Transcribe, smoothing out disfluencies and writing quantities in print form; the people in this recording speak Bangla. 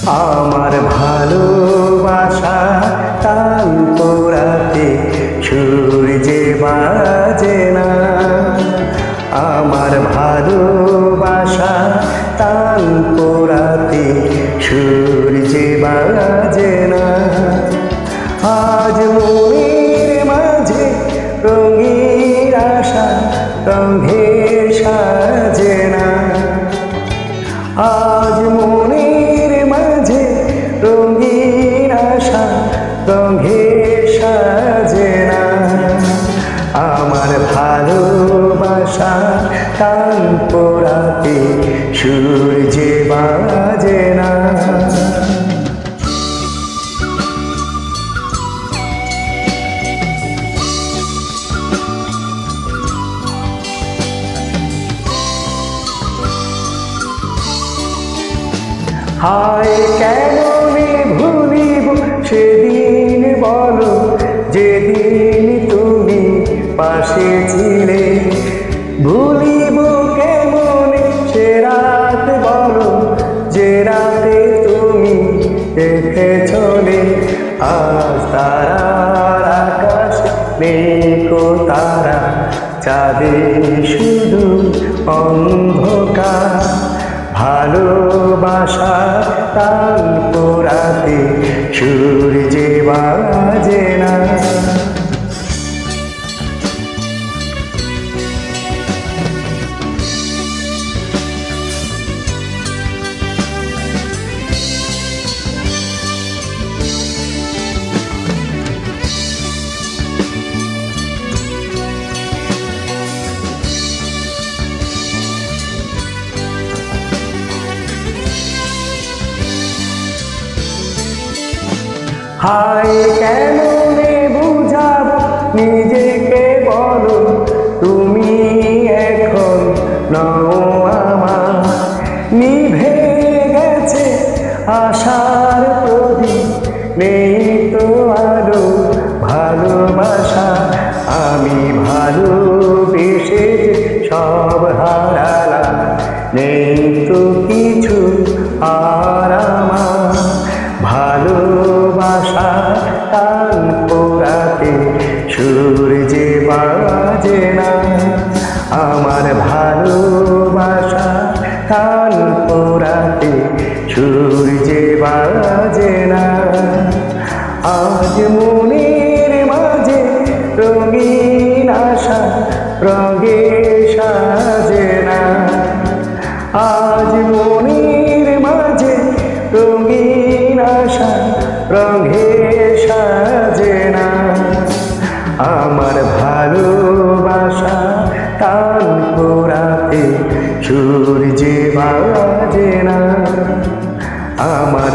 আমার ভালোবাসা তাল পোড়াতে সূর্যে বাজে না। আমার ভালোবাসা তাল পোড়াতে সূর্যে বাজে না। আজ মনের মাঝে রঙের আশা রঙে সাজে না। আজ মনের মাঝে রঙের আশা রঙে সাজে না। আমার ভালোবাসা তাল পোড়াতে সূর্যে বাজে না। হায় কেমনে ভুলিব সেদিন বলো, যেদিন তুমি পাশে ছিলে। ভুলিব কেমনে সে রাত বলো, যে রাতে তুমি দেখে চলে। আজ তারার আকাশ নেই কো তারা, চাঁদে শুধু অন্ধকার। ভালোবাসা তাল পোড়াতে সূর্যে বাজে না। হায় কেমনে বুঝাবো নিজেকে বলো, তুমি এখন নও আমার। নিভে গেছে আশার প্রদীপ, নেই তো আলো ভালোবাসা। আমি ভালোবেসে সব হারালাম, নেই তো কিছু আর আমার। ভালোবাসা তাল পোড়াতে সূর্যে বাজে না। আমার ভালোবাসা তাল পোড়াতে সূর্যে বাজে না। আজ মনের মাঝে রঙিন আশা রঙে সাজে না। আজ মনের মাঝে রঙিন আশা রঙে সাজে না। আমার ভালোবাসা তাল পোড়াতে সূর্যে বাজে না। আমার